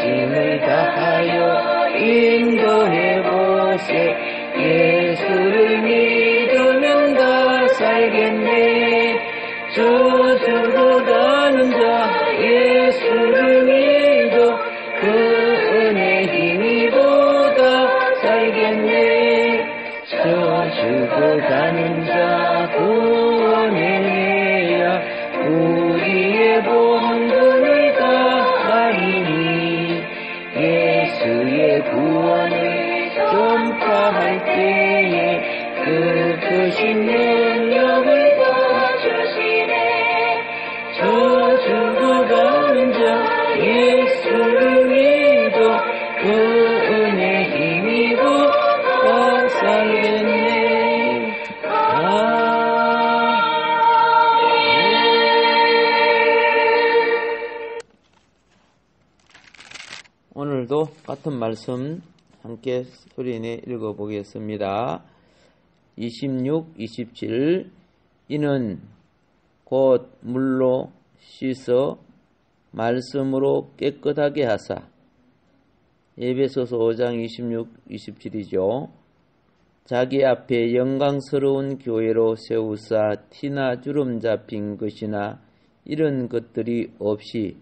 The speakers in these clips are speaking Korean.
힘을 다하여 인도해보세. 예수를 믿으면 다 살겠네. 저주로 가는 자 예수를 믿어 그 은혜 힘이보다 살겠네. 저주로 가는 자 구원해내야 우리의 본분을 다하리니. 예수의 구원을 전파할 때에 그 크신 능력을 주시네. 저주로 가는 자 예수를 믿어 그 은혜 힘입어 살겠네. 오늘도 같은 말씀 함께 소리내 읽어보겠습니다. 26, 27 이는 곧 물로 씻어 말씀으로 깨끗하게 하사. 에베소서 5장 26, 27이죠. 자기 앞에 영광스러운 교회로 세우사 티나 주름 잡힌 것이나 이런 것들이 없이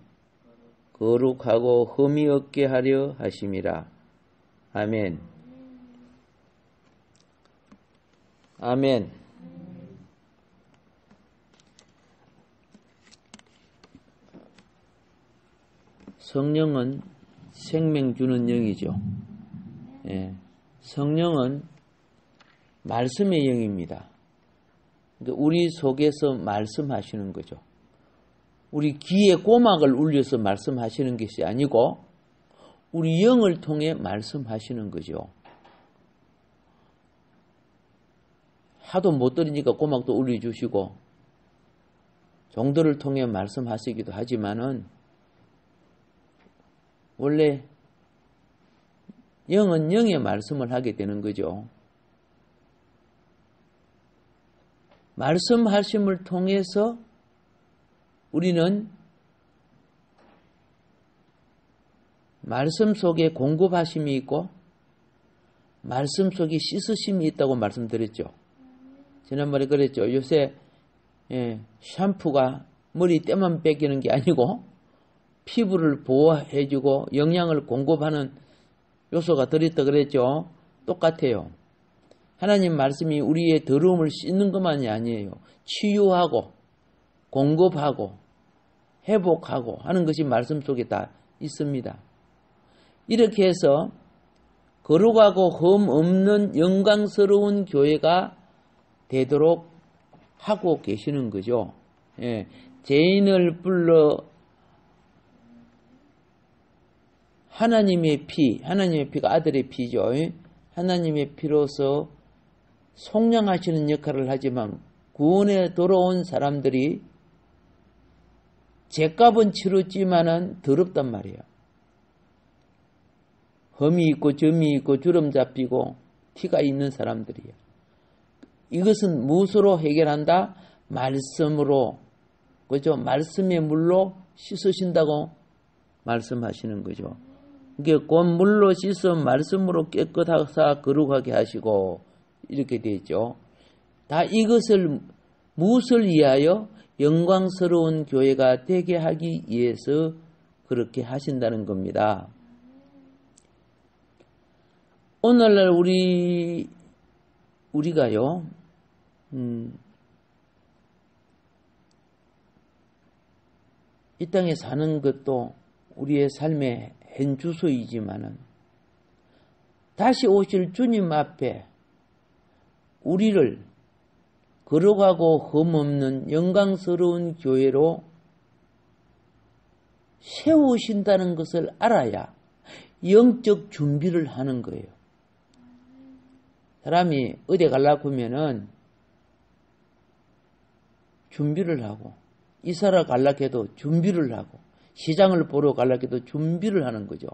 거룩하고 흠이 없게 하려 하심이라. 아멘. 아멘. 성령은 생명 주는 영이죠. 예. 성령은 말씀의 영입니다. 그러니까 우리 속에서 말씀하시는 거죠. 우리 귀에 고막을 울려서 말씀하시는 것이 아니고 우리 영을 통해 말씀하시는 거죠. 하도 못 들으니까 고막도 울려주시고 종들을 통해 말씀하시기도 하지만은 원래 영은 영의 말씀을 하게 되는 거죠. 말씀하심을 통해서 우리는 말씀 속에 공급하심이 있고 말씀 속에 씻으심이 있다고 말씀드렸죠. 지난번에 그랬죠. 요새 샴푸가 머리 때만 뺏기는 게 아니고 피부를 보호해주고 영양을 공급하는 요소가 들어있다 그랬죠. 똑같아요. 하나님 말씀이 우리의 더러움을 씻는 것만이 아니에요. 치유하고 공급하고 회복하고 하는 것이 말씀 속에 다 있습니다. 이렇게 해서 거룩하고 흠 없는 영광스러운 교회가 되도록 하고 계시는 거죠. 예, 죄인을 불러 하나님의 피가 아들의 피죠. 하나님의 피로서 속량하시는 역할을 하지만 구원에 돌아온 사람들이 죄값은 치렀지만은 더럽단 말이에요. 흠이 있고 점이 있고 주름 잡히고 티가 있는 사람들이에요. 이것은 무엇으로 해결한다? 말씀으로, 그죠? 말씀의 물로 씻으신다고 말씀하시는 거죠. 이게 곧 물로 씻어 말씀으로 깨끗하사 거룩하게 하시고 이렇게 되죠. 다 이것을 무엇을 위하여? 영광스러운 교회가 되게 하기 위해서 그렇게 하신다는 겁니다. 오늘날 우리가요, 이 땅에 사는 것도 우리의 삶의 현주소이지만은 다시 오실 주님 앞에 우리를 거룩하고 흠없는 영광스러운 교회로 세우신다는 것을 알아야 영적 준비를 하는 거예요. 사람이 어디 가려고 하면은 준비를 하고, 이사를 가려고 해도 준비를 하고, 시장을 보러 가려고 해도 준비를 하는 거죠.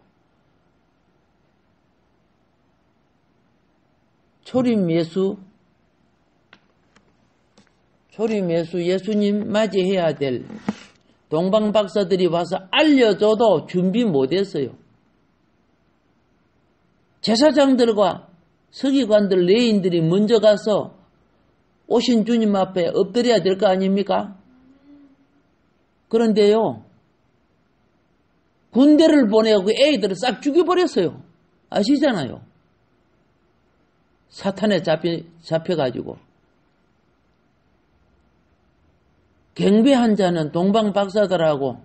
초림 예수 예수님 맞이해야 될 동방 박사들이 와서 알려줘도 준비 못했어요. 제사장들과 서기관들, 레인들이 먼저 가서 오신 주님 앞에 엎드려야 될 거 아닙니까? 그런데요, 군대를 보내고 그 애들을 싹 죽여버렸어요. 아시잖아요. 사탄에 잡혀가지고. 경배한 자는 동방박사들하고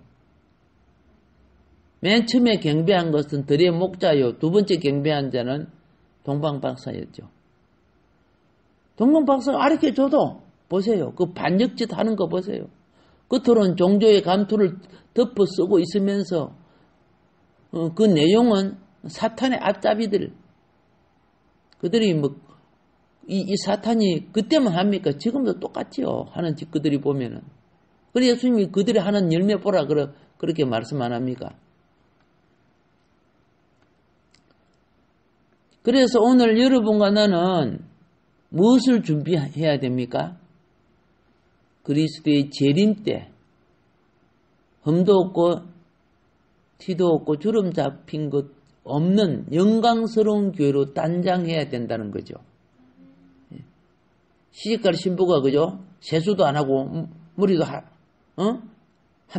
맨 처음에 경배한 것은 들의 목자요. 두 번째 경배한 자는 동방박사였죠. 동방박사가 가르쳐줘도 보세요. 그 반역짓 하는 거 보세요. 겉으로는 종교의 감투를 덮어 쓰고 있으면서 그 내용은 사탄의 앞잡이들. 그들이 이 사탄이 그때만 합니까? 지금도 똑같지요. 하는 짓그들이 보면은. 그래서 예수님이 그들이 하는 열매 보라 그렇게 말씀 안 합니까? 그래서 오늘 여러분과 나는 무엇을 준비해야 됩니까? 그리스도의 재림 때 흠도 없고 티도 없고 주름 잡힌 것 없는 영광스러운 교회로 단장해야 된다는 거죠. 시집갈 신부가 그죠? 세수도 안 하고 머리도 한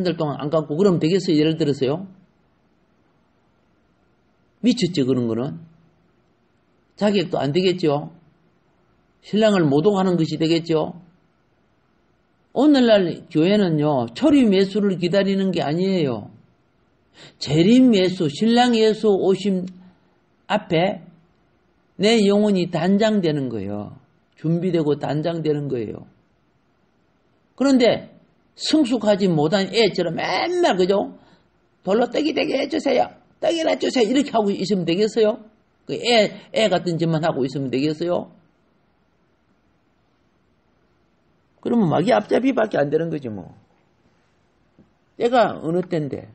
달 동안 안 감고 그러면 되겠어요? 예를 들어서요. 미쳤죠 그런 거는. 자격도 안 되겠죠. 신랑을 모독하는 것이 되겠죠. 오늘날 교회는요. 초림 예수를 기다리는 게 아니에요. 재림 예수, 신랑 예수 오심 앞에 내 영혼이 단장되는 거예요. 준비되고 단장되는 거예요. 그런데 성숙하지 못한 애처럼 맨날 그죠? 돌로 떡이 되게 해주세요. 떡이나 해주세요. 이렇게 하고 있으면 되겠어요? 그 애 같은 짓만 하고 있으면 되겠어요? 그러면 마귀 앞잡이밖에 안 되는 거지 뭐. 때가 어느 때인데.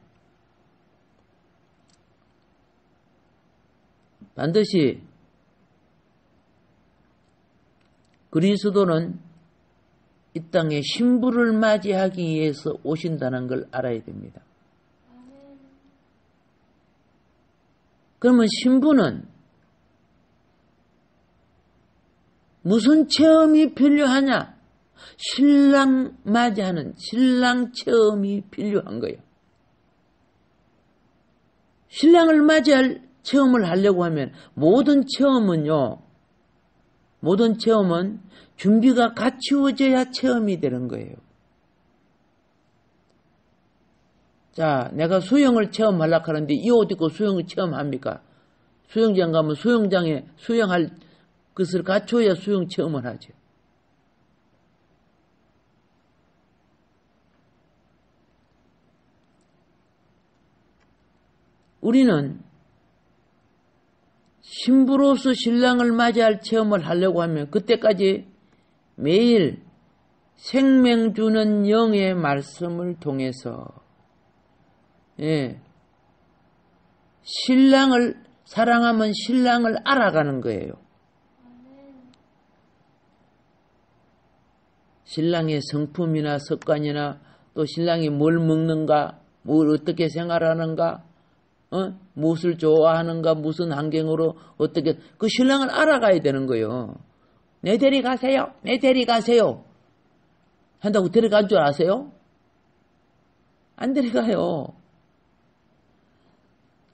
반드시 그리스도는 이 땅에 신부를 맞이하기 위해서 오신다는 걸 알아야 됩니다. 그러면 신부는 무슨 체험이 필요하냐? 신랑 맞이하는 신랑 체험이 필요한 거예요. 신랑을 맞이할 체험을 하려고 하면 모든 체험은 준비가 갖추어져야 체험이 되는 거예요. 자, 내가 수영을 체험하려고 하는데 이 옷 입고 수영을 체험합니까? 수영장 가면 수영장에 수영할 것을 갖춰야 수영 체험을 하죠. 우리는 신부로서 신랑을 맞이할 체험을 하려고 하면 그때까지 매일 생명 주는 영의 말씀을 통해서 신랑을 사랑하면 신랑을 알아가는 거예요. 신랑의 성품이나 습관이나 또 신랑이 뭘 먹는가, 뭘 어떻게 생활하는가, 무엇을 좋아하는가, 무슨 환경으로 어떻게 그 신랑을 알아가야 되는 거예요. 내 데려가세요. 내 데려가세요. 한다고 데려갈 줄 아세요? 안 데려가요.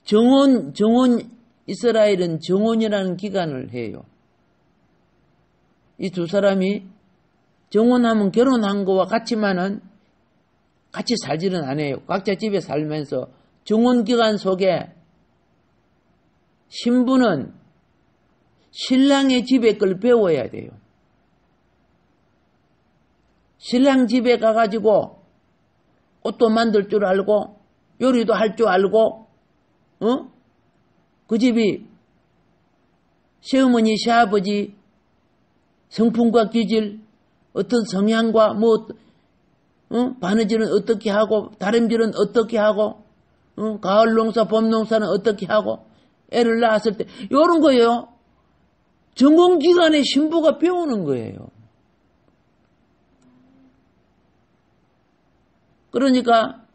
정원 이스라엘은 정원이라는 기간을 해요. 이 두 사람이 정원하면 결혼한 거와 같지만은 같이 살지는 않아요. 각자 집에 살면서 정원 기간 속에 신부는 신랑의 집에 걸 배워야 돼요. 신랑 집에 가가지고 옷도 만들 줄 알고 요리도 할 줄 알고 그 집이 시어머니 시아버지 성품과 기질 어떤 성향과 바느질은 어떻게 하고 다림질은 어떻게 하고 가을 농사 봄 농사는 어떻게 하고 애를 낳았을 때 이런 거예요. 전공기간에 신부가 배우는 거예요. 그러니까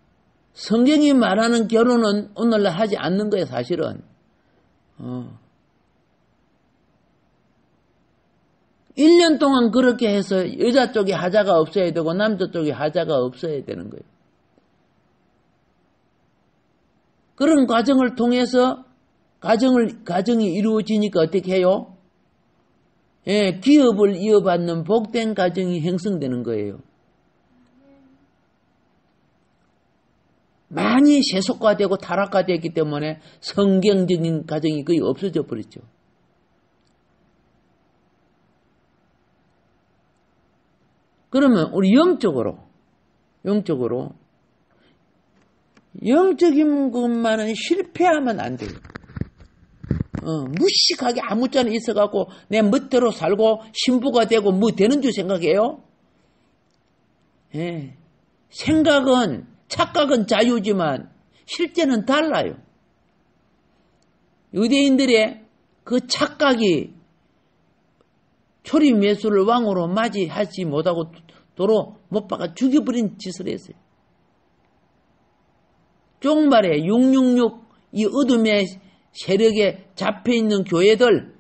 성경이 말하는 결혼은 오늘날 하지 않는 거예요. 사실은 1년 동안 그렇게 해서 여자 쪽에 하자가 없어야 되고 남자 쪽에 하자가 없어야 되는 거예요. 그런 과정을 통해서 가정이 이루어지니까 어떻게 해요? 예, 기업을 이어받는 복된 가정이 형성되는 거예요. 많이 세속화되고 타락화되었기 때문에 성경적인 가정이 거의 없어져 버렸죠. 그러면 우리 영적인 것만은 실패하면 안 돼요. 무식하게 아무짝에 있어갖고 내 멋대로 살고 신부가 되고 뭐 되는 줄 생각해요? 예. 착각은 자유지만 실제는 달라요. 유대인들의 그 착각이 초림 예수를 왕으로 맞이하지 못하고 도로 못 박아 죽여버린 짓을 했어요. 종말에 666 이 어둠의 세력에 잡혀있는 교회들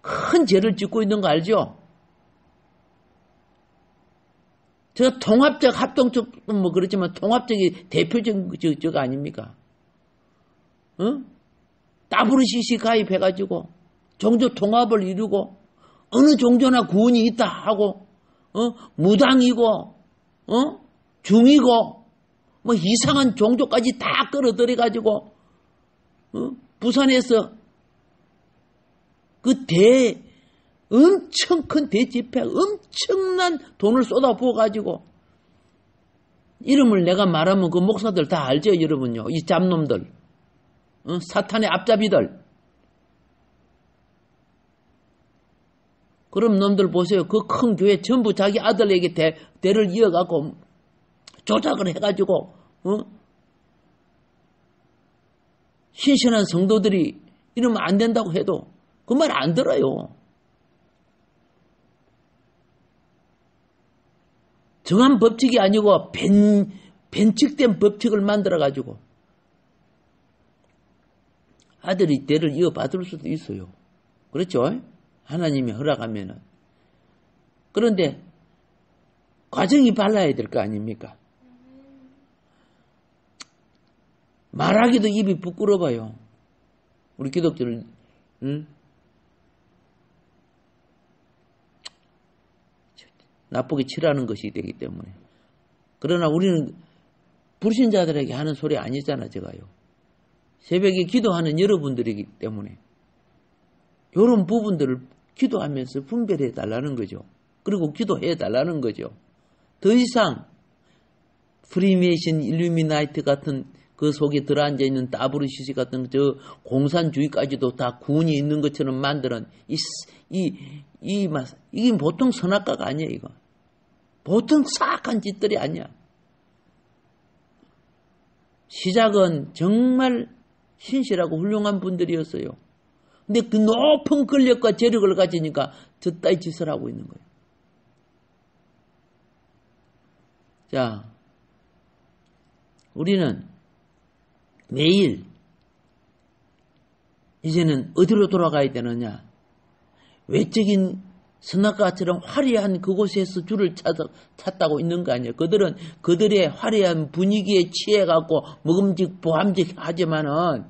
큰 죄를 짓고 있는 거 알죠? 저 통합적 합동적 뭐 그렇지만 통합적이 대표적인 저 아닙니까? WCC 가입해가지고 종교 통합을 이루고 어느 종교나 구원이 있다 하고 무당이고 중이고 뭐 이상한 종교까지 다 끌어들여가지고 부산에서 그 엄청 큰 대집회 엄청난 돈을 쏟아부어가지고 이름을 내가 말하면 그 목사들 다 알죠 여러분요. 이 잡놈들 사탄의 앞잡이들. 그럼 놈들 보세요. 그 큰 교회 전부 자기 아들에게 대를 이어갖고 조작을 해가지고 신신한 성도들이 이러면 안 된다고 해도 그 말 안 들어요. 정한 법칙이 아니고 변칙된 법칙을 만들어가지고 아들이 대를 이어받을 수도 있어요. 그렇죠? 하나님이 허락하면은. 그런데 과정이 발라야 될 거 아닙니까? 말하기도 입이 부끄러워요. 우리 기독교를 나쁘게 칠하는 것이 되기 때문에. 그러나 우리는 불신자들에게 하는 소리 아니잖아, 제가요. 새벽에 기도하는 여러분들이기 때문에 이런 부분들을 기도하면서 분별해 달라는 거죠. 그리고 기도해 달라는 거죠. 더 이상 프리메이션, 일루미나이트 같은 그 속에 들어앉아 있는 WCC 같은 저 공산주의까지도 다 구원이 있는 것처럼 만드는 이게 보통 선악과가 아니야, 이거. 보통 사악한 짓들이 아니야. 시작은 정말 신실하고 훌륭한 분들이었어요. 근데 그 높은 권력과 재력을 가지니까 저 따위 짓을 하고 있는 거예요. 자, 우리는 매일 이제는 어디로 돌아가야 되느냐? 외적인 선악과처럼 화려한 그곳에서 주를 찾다고 있는 거 아니에요. 그들은 그들의 화려한 분위기에 취해갖고 먹음직보함직 하지만은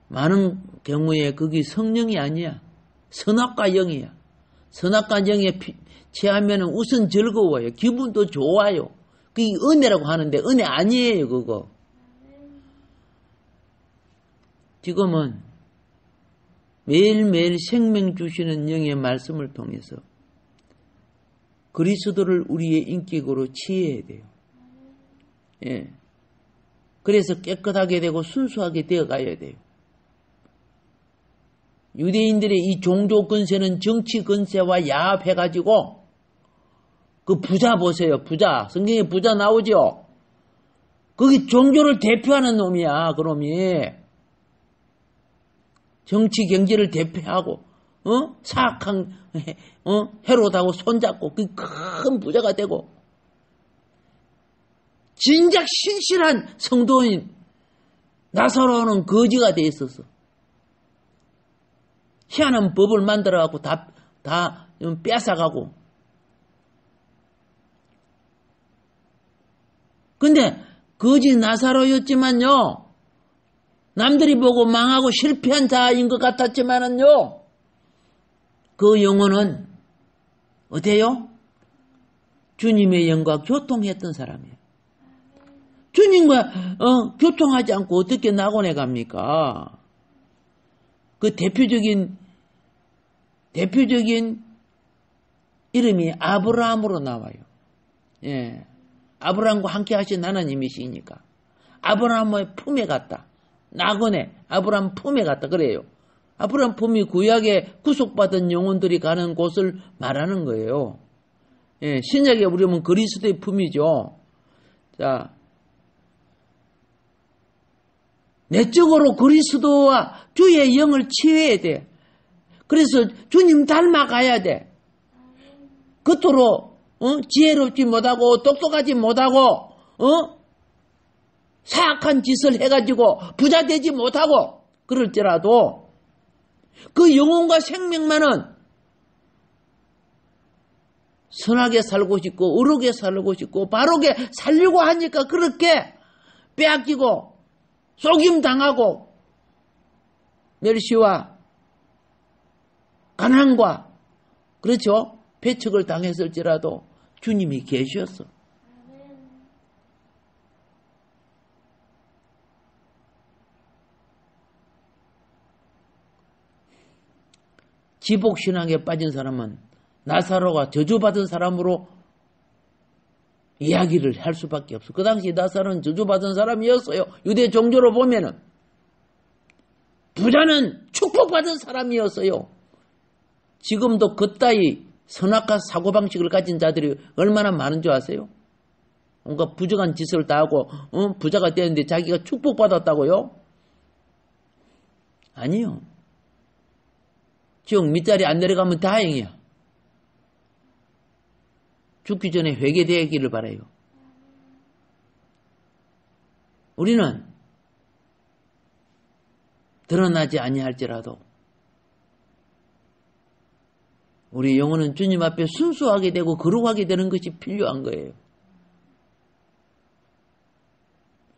많은 경우에 그게 성령이 아니야. 선악과 영이야. 선악과 영에 취하면은 우선 즐거워요. 기분도 좋아요. 그게 은혜라고 하는데 은혜 아니에요, 그거. 지금은 매일매일 생명 주시는 영의 말씀을 통해서 그리스도를 우리의 인격으로 취해야 돼요. 예. 그래서 깨끗하게 되고 순수하게 되어 가야 돼요. 유대인들의 이 종교 근세는 정치 근세와 야합해가지고 그 부자 보세요. 부자. 성경에 부자 나오죠? 거기 종교를 대표하는 놈이야. 그놈이. 정치 경제를 대표하고 사악한 헤롯하고 손잡고 그 큰 부자가 되고 진작 신실한 성도인 나사로는 거지가 돼 있었어. 희한한 법을 만들어갖고 다 뺏어가고. 근데 거지 나사로였지만요, 남들이 보고 망하고 실패한 자인 것 같았지만은요, 그 영혼은 어때요? 주님의 영과 교통했던 사람이에요. 주님과 교통하지 않고 어떻게 낙원에 갑니까? 그 대표적인 이름이 아브라함으로 나와요. 예, 아브라함과 함께 하신 하나님이시니까 아브라함의 품에 갔다. 낙원에 아브라함 품에 갔다 그래요. 아브라함 품이 구약에 구속받은 영혼들이 가는 곳을 말하는 거예요. 예, 신약에 우리는 그리스도의 품이죠. 자, 내적으로 그리스도와 주의 영을 취해야 돼. 그래서 주님 닮아가야 돼. 겉으로 지혜롭지 못하고 똑똑하지 못하고 사악한 짓을 해가지고 부자 되지 못하고 그럴지라도 그 영혼과 생명만은 선하게 살고 싶고 의롭게 살고 싶고 바르게 살려고 하니까 그렇게 빼앗기고 속임당하고 멸시와 가난과 그렇죠? 배척을 당했을지라도 주님이 계셨어. 지복신앙에 빠진 사람은 나사로가 저주받은 사람으로 이야기를 할 수밖에 없어. 그 당시 나사로는 저주받은 사람이었어요. 유대 종교로 보면은. 부자는 축복받은 사람이었어요. 지금도 그따위 선악한 사고방식을 가진 자들이 얼마나 많은 줄 아세요? 뭔가 부정한 짓을 다 하고 부자가 되는데 자기가 축복받았다고요? 아니요. 지옥 밑자리 안 내려가면 다행이야. 죽기 전에 회개되기를 바라요. 우리는 드러나지 아니할지라도 우리 영혼은 주님 앞에 순수하게 되고 거룩하게 되는 것이 필요한 거예요.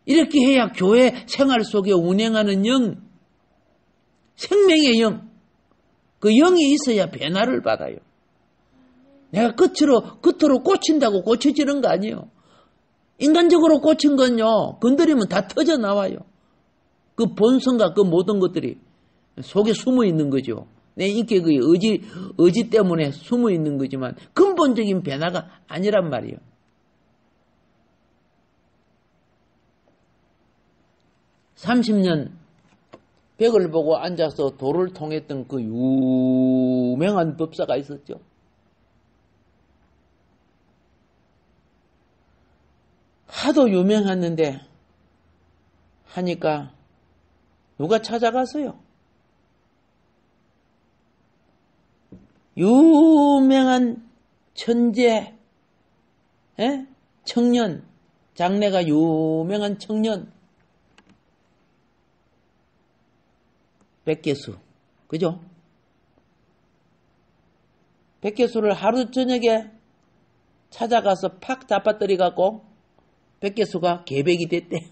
이렇게 해야 교회 생활 속에 운행하는 영, 생명의 영, 그 영이 있어야 변화를 받아요. 내가 겉으로 꽂힌다고 고쳐지는 거 아니에요. 인간적으로 꽂힌 건요, 건드리면 다 터져 나와요. 그 본성과 그 모든 것들이 속에 숨어 있는 거죠. 내 인격의 의지 때문에 숨어 있는 거지만 근본적인 변화가 아니란 말이에요. (30년) 벽을 보고 앉아서 도를 통했던 그 유명한 법사가 있었죠. 하도 유명했는데 하니까 누가 찾아갔어요. 유명한 천재, 청년, 장래가 유명한 청년, 백개수, 그죠? 백개수를 하루 저녁에 찾아가서 팍 잡아뜨려갖고 백개수가 계백이 됐대.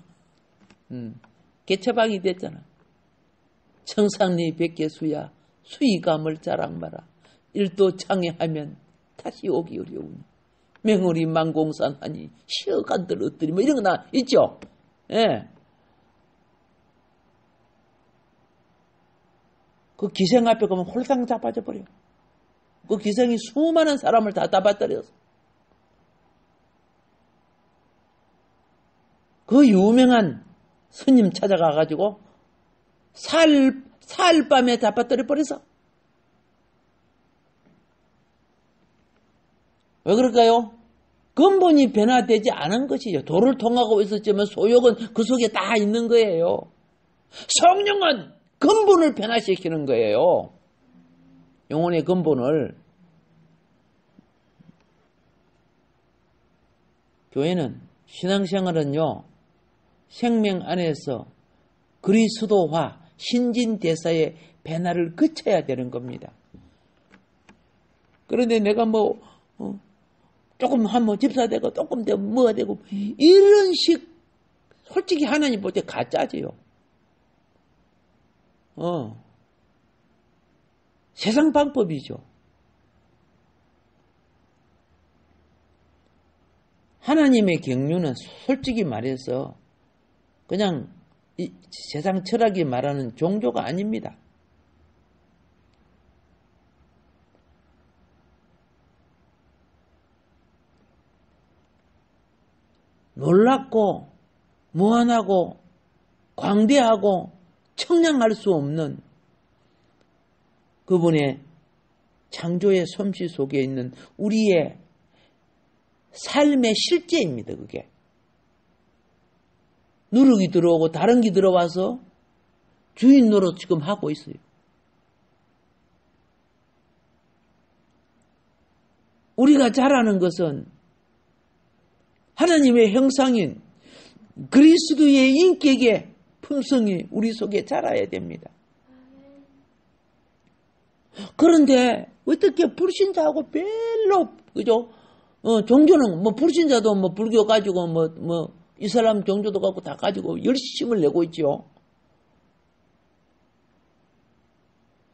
개처박이 됐잖아. 청상리 백개수야 수의감을 자랑 마라. 일도 창해하면 다시 오기 어려우니 맹우리 만공산하니 시어간들 엇들이 뭐 이런 거 나 있죠. 예. 그 기생 앞에 가면 홀상 잡아져 버려. 그 기생이 수많은 사람을 다 잡아뜨렸어. 그 유명한 스님 찾아가가지고 사흘밤에 잡아뜨려 버려서. 왜 그럴까요? 근본이 변화되지 않은 것이죠. 도를 통하고 있었지만 소욕은 그 속에 다 있는 거예요. 성령은 근본을 변화시키는 거예요. 영혼의 근본을. 교회는 신앙생활은요, 생명 안에서 그리스도화, 신진대사의 변화를 거쳐야 되는 겁니다. 그런데 내가 조금 하면 집사되고 조금 되면 뭐가 되고 이런 식 솔직히 하나님 볼 때 가짜지요. 세상 방법이죠. 하나님의 경륜은 솔직히 말해서 그냥 이 세상 철학이 말하는 종교가 아닙니다. 놀랍고 무한하고 광대하고 청량할 수 없는 그분의 창조의 솜씨 속에 있는 우리의 삶의 실제입니다. 그게 누룩이 들어오고 다른 게 들어와서 주인 노릇 지금 하고 있어요. 우리가 잘하는 것은 하나님의 형상인 그리스도의 인격의 품성이 우리 속에 자라야 됩니다. 그런데 어떻게 불신자하고 별로 그죠? 종교는 불신자도 불교 가지고 이슬람 종교도 갖고 다 가지고 열심을 내고 있죠.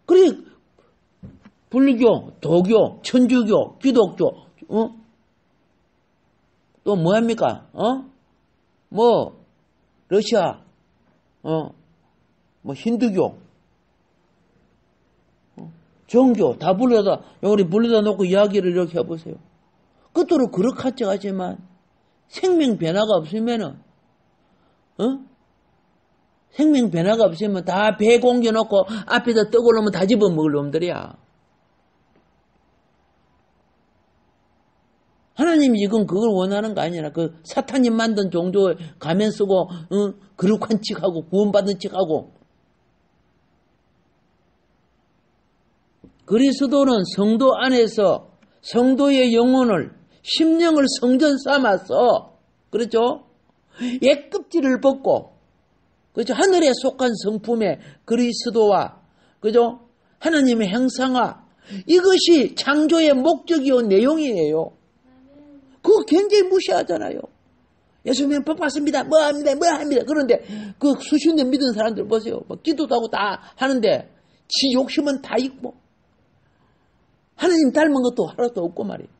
그래 불교, 도교, 천주교, 기독교, 또 뭐합니까? 러시아, 힌두교, 종교 다 우리 불러다 놓고 이야기를 이렇게 해보세요. 끝으로 그렇게 하지만 생명 변화가 없으면은, 생명 변화가 없으면 다 배 공겨놓고 앞에다 떡을 놓으면 다 집어먹을 놈들이야. 하나님이 지금 그걸 원하는 거 아니라 그 사탄이 만든 종교에 가면 쓰고 거룩한 척하고 구원받은 척하고. 그리스도는 성도 안에서 성도의 영혼을 심령을 성전 삼아서 그렇죠? 옛 껍질을 벗고 그렇죠? 하늘에 속한 성품의 그리스도와 그죠? 하나님의 형상화 이것이 창조의 목적이요 내용이에요. 그거 굉장히 무시하잖아요. 예수님 복 받습니다. 뭐합니다. 그런데 그 수십 년 믿은 사람들 보세요. 기도도 하고 다 하는데 지 욕심은 다 있고 하나님 닮은 것도 하나도 없고 말이에요.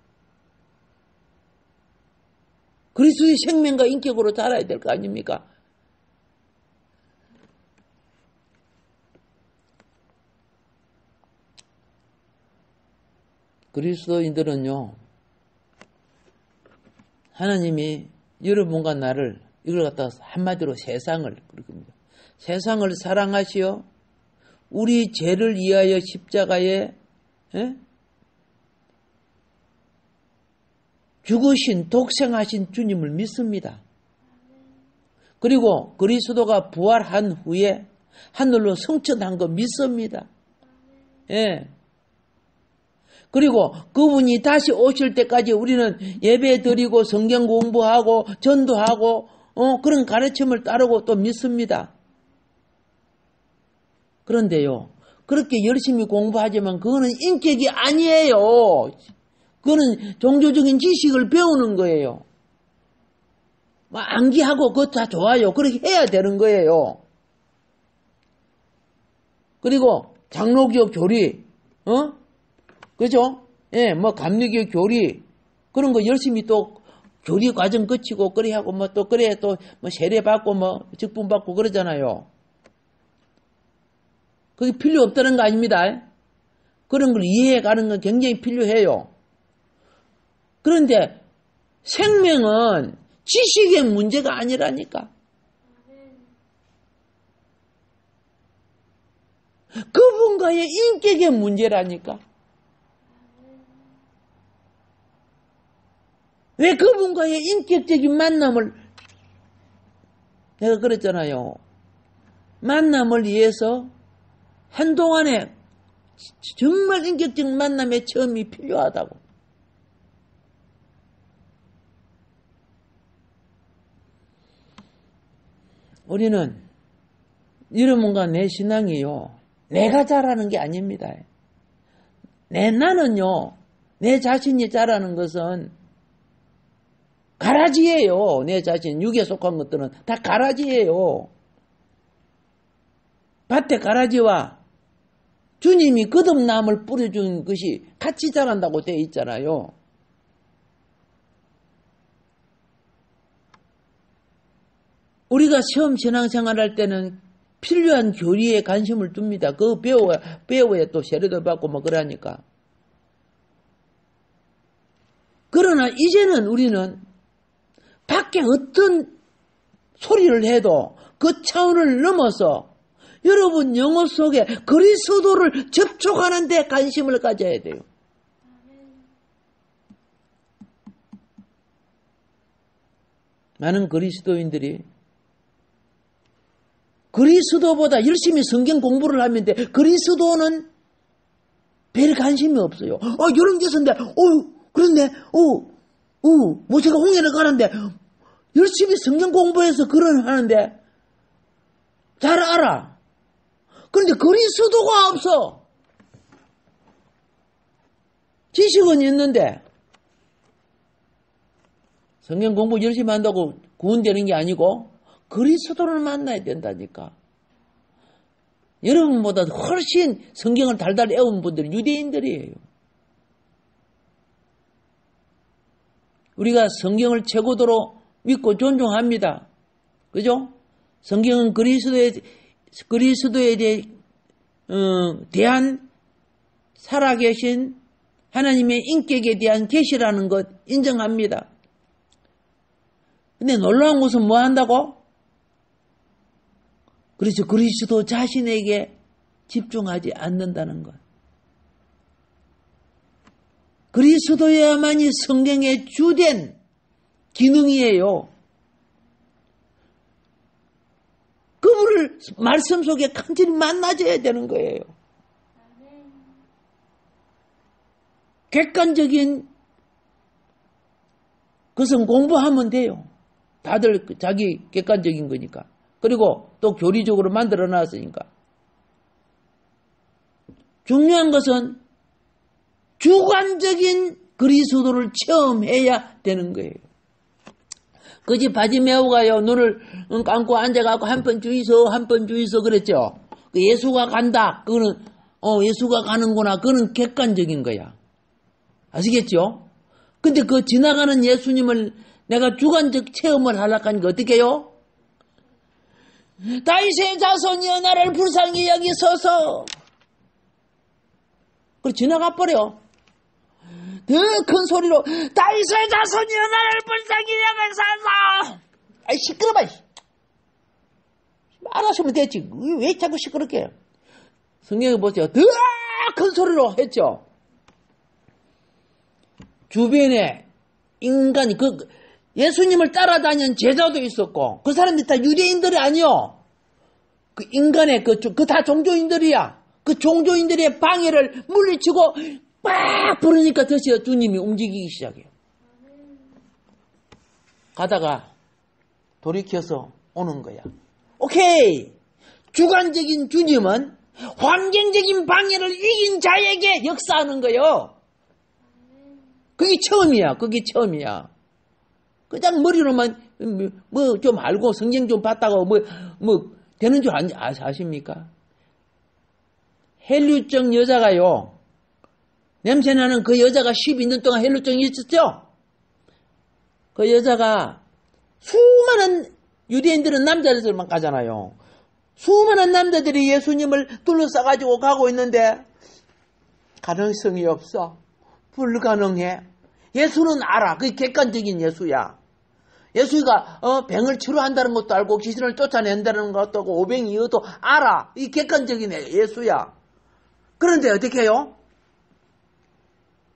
그리스도의 생명과 인격으로 자라야 될 거 아닙니까? 그리스도인들은요. 하나님이 여러분과 나를 이걸 갖다가 한마디로 세상을 세상을 사랑하시어 우리 죄를 위하여 십자가에 죽으신 독생하신 주님을 믿습니다. 그리고 그리스도가 부활한 후에 하늘로 승천한 거 믿습니다. 예. 그리고 그분이 다시 오실 때까지 우리는 예배 드리고 성경 공부하고 전도하고 그런 가르침을 따르고 또 믿습니다. 그런데요. 그렇게 열심히 공부하지만 그거는 인격이 아니에요. 그거는 종교적인 지식을 배우는 거예요. 암기하고 그거 다 좋아요. 그렇게 해야 되는 거예요. 그리고 장로교 교리, 그죠? 예, 감리교 교리, 그런 거 열심히 또 교리 과정 거치고, 그래 하고, 또, 그래, 또, 세례 받고, 직분 받고 그러잖아요. 그게 필요 없다는 거 아닙니다. 그런 걸 이해해 가는 건 굉장히 필요해요. 그런데 생명은 지식의 문제가 아니라니까. 그분과의 인격의 문제라니까. 왜 그분과의 인격적인 만남을 내가 그랬잖아요. 만남을 위해서 한동안에 정말 인격적인 만남의 처음이 필요하다고. 우리는 여러분과 내 신앙이요, 내가 잘하는 게 아닙니다. 나는요, 내 자신이 잘하는 것은 가라지예요. 내 자신, 육에 속한 것들은 다 가라지예요. 밭에 가라지와 주님이 거듭남을 뿌려준 것이 같이 자란다고 되어 있잖아요. 우리가 시험 신앙생활 할 때는 필요한 교리에 관심을 둡니다. 그거 배워야 또 세례도 받고 뭐 그러니까. 그러나 이제는 우리는 밖에 어떤 소리를 해도 그 차원을 넘어서 여러분 영혼 속에 그리스도를 접촉하는 데 관심을 가져야 돼요. 많은 그리스도인들이 그리스도보다 열심히 성경 공부를 하면 돼. 그리스도는 별 관심이 없어요. 이런 게서인데, 그렇네. 모세가 홍해를 가는데, 열심히 성경 공부해서 그런 하는데, 잘 알아. 그런데 그리스도가 없어. 지식은 있는데, 성경 공부 열심히 한다고 구원되는 게 아니고, 그리스도를 만나야 된다니까. 여러분보다 훨씬 성경을 달달 외운 분들이 유대인들이에요. 우리가 성경을 최고도로 믿고 존중합니다. 그죠? 성경은 그리스도에 대한 살아계신 하나님의 인격에 대한 계시라는 것 인정합니다. 근데 놀라운 것은 뭐 한다고? 그래서 그리스도 자신에게 집중하지 않는다는 것. 그리스도야만이 성경의 주된 기능이에요. 그분을 말씀 속에 간절히 만나줘야 되는 거예요. 객관적인 것은 공부하면 돼요. 다들 자기 객관적인 거니까. 그리고 또 교리적으로 만들어 놨으니까. 중요한 것은 주관적인 그리스도를 체험해야 되는 거예요. 그 집 바지 메우가요, 눈을 감고 앉아갖고 한 번 주이소 그랬죠. 그 예수가 간다. 그거는 예수가 가는구나. 그거는 객관적인 거야. 아시겠죠? 근데 그 지나가는 예수님을 내가 주관적 체험을 하려고 하니까 어떻게 해요? 다윗의 자손이여 나를 불쌍히 여기소서. 그래 지나가 버려. 더 큰 소리로 다윗의 자손이여 나를 불쌍히 여기소서. 아이 시끄러워. 알았으면 됐지. 왜 자꾸 시끄럽게 해요? 성경에 보세요. 더 큰 소리로 했죠. 주변에 인간이 예수님을 따라다니는 제자도 있었고 그 사람들이 다 유대인들이 아니요. 그 인간의 그 다 종교인들이야. 그 종교인들의 방해를 물리치고 막 부르니까 드디어 주님이 움직이기 시작해요. 가다가 돌이켜서 오는 거야. 오케이. 주관적인 주님은 환경적인 방해를 이긴 자에게 역사하는 거예요. 그게 처음이야. 그냥 머리로만 뭐 좀 알고 성경 좀 봤다고 뭐 되는 줄 아십니까? 헬류증 여자가요. 냄새나는 그 여자가 12년 동안 헬류증이 있었죠? 그 여자가 수많은 유대인들은 남자들만 가잖아요. 수많은 남자들이 예수님을 둘러싸가지고 가고 있는데 가능성이 없어. 불가능해. 예수는 알아. 그게 객관적인 예수야. 예수가 병을 치료한다는 것도 알고 귀신을 쫓아낸다는 것도 알고 오병이어도 알아. 이 객관적인 예수야. 그런데 어떻게 해요?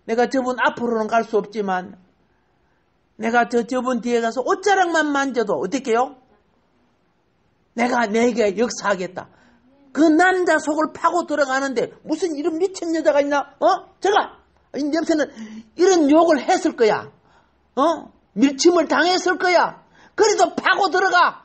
내가 저분 앞으로는 갈 수 없지만 내가 저분 뒤에 가서 옷자락만 만져도 어떻게 해요? 내가 내게 역사하겠다. 그 남자 속을 파고 들어가는데 무슨 이런 미친 여자가 있나? 제가 이 냄새는 이런 욕을 했을 거야. 밀침을 당했을 거야. 그래도 파고 들어가.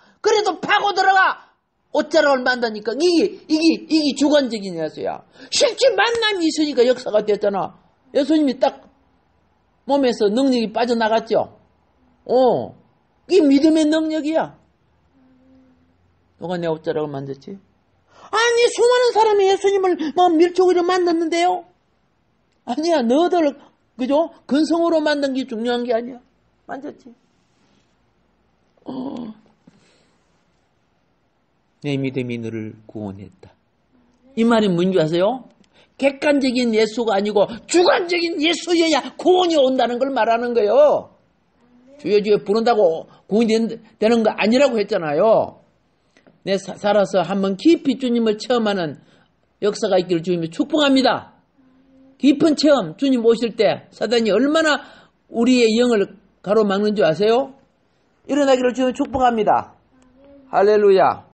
옷자락을 만다니까 이게 주관적인 예수야. 실제 만남이 있으니까 역사가 됐잖아. 예수님이 딱 몸에서 능력이 빠져나갔죠. 이게 믿음의 능력이야. 누가 내 옷자락을 만졌지? 아니, 수많은 사람이 예수님을 밀촉으로 만났는데요. 아니야, 너들 그죠? 근성으로 만든 게 중요한 게 아니야. 만졌지. 내 믿음이 너를 구원했다. 이 말이 뭔지 아세요? 객관적인 예수가 아니고 주관적인 예수여야 구원이 온다는 걸 말하는 거예요. 주여 주여 부른다고 구원이 되는 거 아니라고 했잖아요. 내 살아서 한번 깊이 주님을 체험하는 역사가 있기를 주님이 축복합니다. 깊은 체험, 주님 오실 때 사단이 얼마나 우리의 영을 가로막는 줄 아세요? 일어나기를 주님이 축복합니다. 할렐루야.